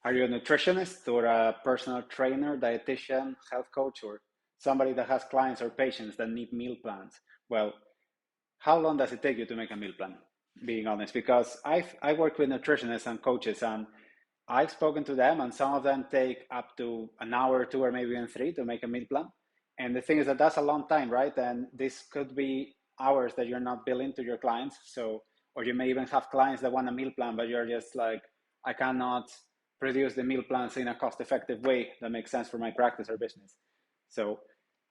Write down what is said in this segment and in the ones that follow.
Are you a nutritionist or a personal trainer, dietitian, health coach, or somebody that has clients or patients that need meal plans? Well, how long does it take you to make a meal plan? Being honest, because I work with nutritionists and coaches, and I've spoken to them, and some of them take up to an hour or two, or maybe even three, to make a meal plan. And the thing is that that's a long time, right? And this could be hours that you're not billing to your clients. So, or you may even have clients that want a meal plan, but you're just like, I cannot produce the meal plans in a cost-effective way that makes sense for my practice or business. So,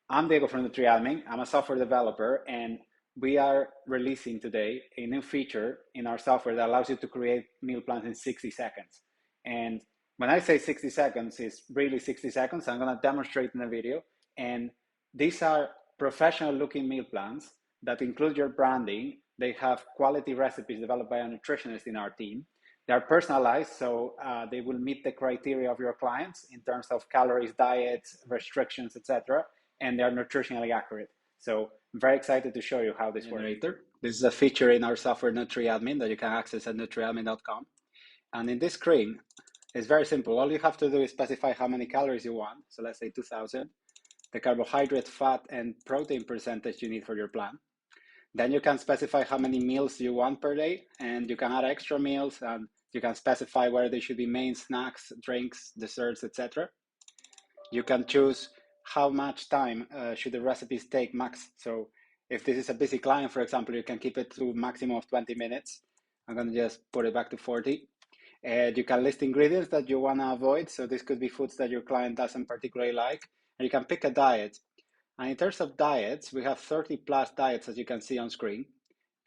I'm Diego from NutriAdmin. I'm a software developer, and we are releasing today a new feature in our software that allows you to create meal plans in 60 seconds. And when I say 60 seconds, it's really 60 seconds. I'm going to demonstrate in the video. And these are professional looking meal plans that include your branding. They have quality recipes developed by a nutritionist in our team. They are personalized, so they will meet the criteria of your clients in terms of calories, diets, restrictions, etc. And they are nutritionally accurate. So I'm very excited to show you how this works. This is a feature in our software NutriAdmin that you can access at nutriadmin.com. And in this screen, it's very simple. All you have to do is specify how many calories you want. So let's say 2,000, the carbohydrate, fat, and protein percentage you need for your plan. Then you can specify how many meals you want per day, and you can add extra meals, and you can specify whether they should be main, snacks, drinks, desserts, etc. You can choose how much time should the recipes take max. So if this is a busy client, for example, you can keep it to maximum of 20 minutes. I'm going to just put it back to 40. You can list ingredients that you want to avoid. So this could be foods that your client doesn't particularly like. And you can pick a diet. And in terms of diets, we have 30 plus diets, as you can see on screen.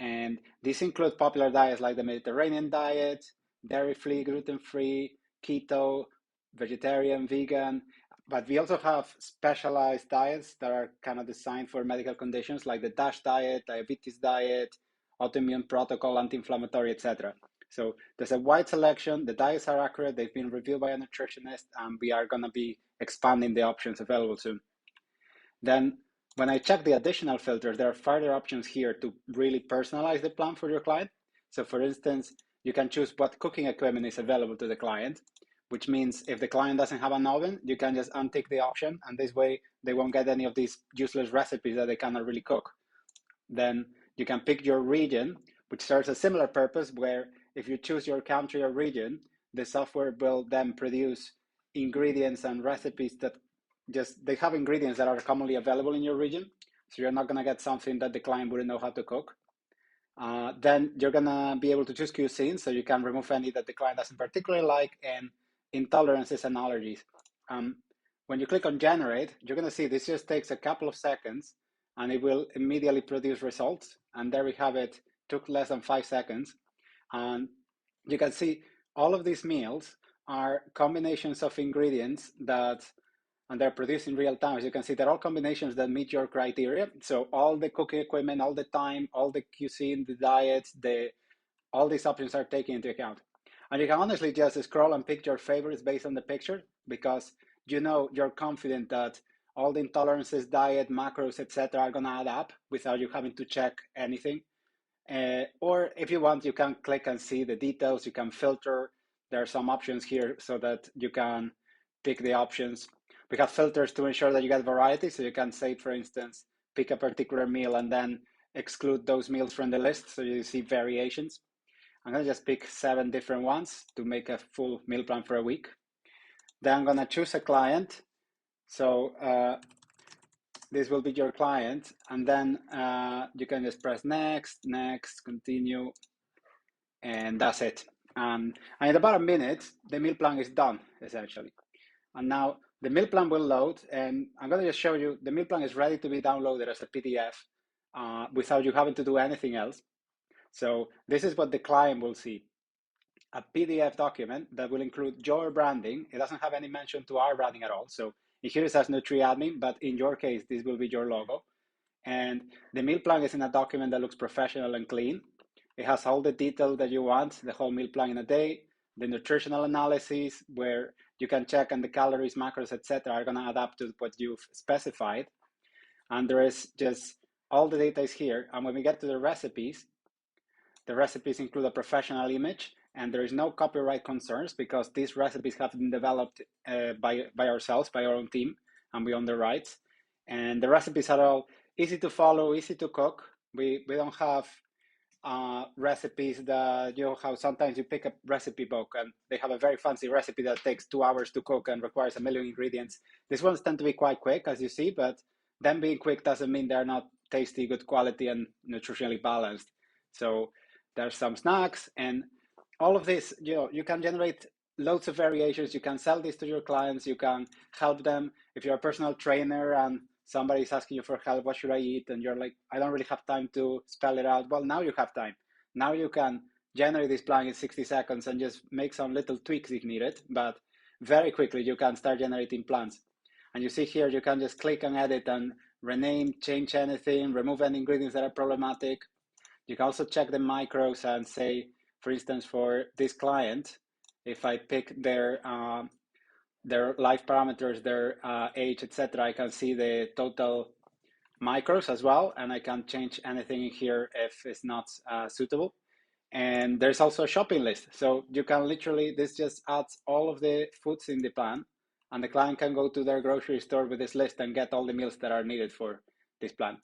And these include popular diets like the Mediterranean diet, dairy-free, gluten-free, keto, vegetarian, vegan. But we also have specialized diets that are kind of designed for medical conditions like the DASH diet, diabetes diet, autoimmune protocol, anti-inflammatory, etc. So there's a wide selection. The diets are accurate. They've been reviewed by a nutritionist, and we are going to be expanding the options available soon. Then when I check the additional filters, there are further options here to really personalize the plan for your client. So for instance, you can choose what cooking equipment is available to the client, which means if the client doesn't have an oven, you can just untick the option, and this way they won't get any of these useless recipes that they cannot really cook. Then you can pick your region, which serves a similar purpose, where if you choose your country or region, the software will then produce ingredients and recipes that they have ingredients that are commonly available in your region. So you're not going to get something that the client wouldn't know how to cook. Then you're going to be able to choose cuisine, so you can remove any that the client doesn't particularly like, and intolerances and allergies. When you click on generate, you're going to see this just takes a couple of seconds, and it will immediately produce results. And there we have it. Took less than 5 seconds. And you can see all of these meals are combinations of ingredients and they're produced in real time. As you can see, they're all combinations that meet your criteria. So all the cooking equipment, all the time, all the cuisine, the diets, all these options are taken into account. And you can honestly just scroll and pick your favorites based on the picture, because you're confident that all the intolerances, diet, macros, etc. are going to add up without you having to check anything. Or if you want, you can click and see the details. You can filter. There are some options here so that you can pick the options. We have filters to ensure that you get variety. So you can say, for instance, pick a particular meal and then exclude those meals from the list, so you see variations. I'm going to just pick 7 different ones to make a full meal plan for a week. Then I'm going to choose a client. So this will be your client, and then you can just press next, continue, and that's it. And in about a minute, the meal plan is done, essentially. And now the meal plan will load, and I'm going to just show you the meal plan is ready to be downloaded as a PDF without you having to do anything else. So this is what the client will see. A PDF document that will include your branding. It doesn't have any mention to our branding at all. So here it says NutriAdmin, but in your case, this will be your logo. And the meal plan is in a document that looks professional and clean. It has all the detail that you want, the whole meal plan in a day, the nutritional analysis where you can check, and the calories, macros, etc. are going to add up to what you've specified. And there is just all the data is here. And when we get to the recipes include a professional image. and there is no copyright concerns because these recipes have been developed by ourselves, by our own team, and we own the rights. And the recipes are all easy to follow, easy to cook. We don't have recipes that, you know, how sometimes you pick a recipe book and they have a very fancy recipe that takes 2 hours to cook and requires a million ingredients. These ones tend to be quite quick, as you see, but them being quick doesn't mean they're not tasty, good quality, and nutritionally balanced. So there's some snacks and all of this, you know, you can generate loads of variations. You can sell this to your clients. You can help them. If you're a personal trainer and somebody's asking you for help, what should I eat? And you're like, I don't really have time to spell it out. Well, now you have time. Now you can generate this plan in 60 seconds and just make some little tweaks if needed. But very quickly, you can start generating plans. And you see here, you can just click and edit and rename, change anything, remove any ingredients that are problematic. You can also check the macros and say, for instance, for this client, if I pick their life parameters, their age, etc., I can see the total macros as well, and I can change anything in here if it's not suitable. And there's also a shopping list. So you can literally, this just adds all of the foods in the plan, and the client can go to their grocery store with this list and get all the meals that are needed for this plan.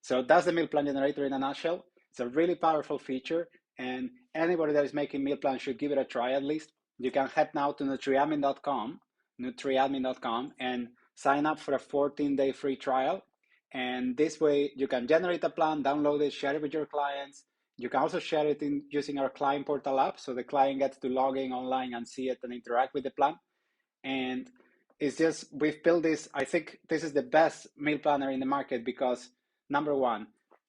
So that's the meal plan generator in a nutshell. It's a really powerful feature, and anybody that is making meal plans should give it a try at least. You can head now to nutriadmin.com, and sign up for a 14-day free trial. And this way you can generate a plan, download it, share it with your clients. You can also share it using our client portal app, so the client gets to log in online and see it and interact with the plan. And it's just, we've built this, I think this is the best meal planner in the market because, number one,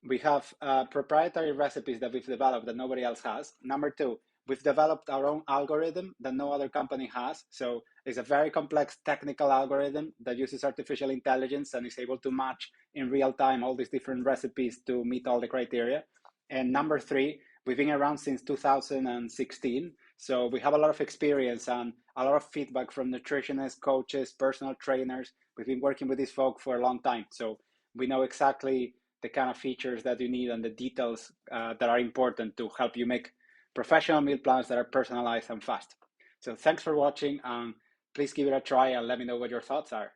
we have proprietary recipes that we've developed that nobody else has. Number two, we've developed our own algorithm that no other company has. So it's a very complex technical algorithm that uses artificial intelligence and is able to match in real time all these different recipes to meet all the criteria. And number three, we've been around since 2016. So we have a lot of experience and a lot of feedback from nutritionists, coaches, personal trainers. We've been working with these folk for a long time. So we know exactly the kind of features that you need and the details that are important to help you make professional meal plans that are personalized and fast. So thanks for watching. Please give it a try and let me know what your thoughts are.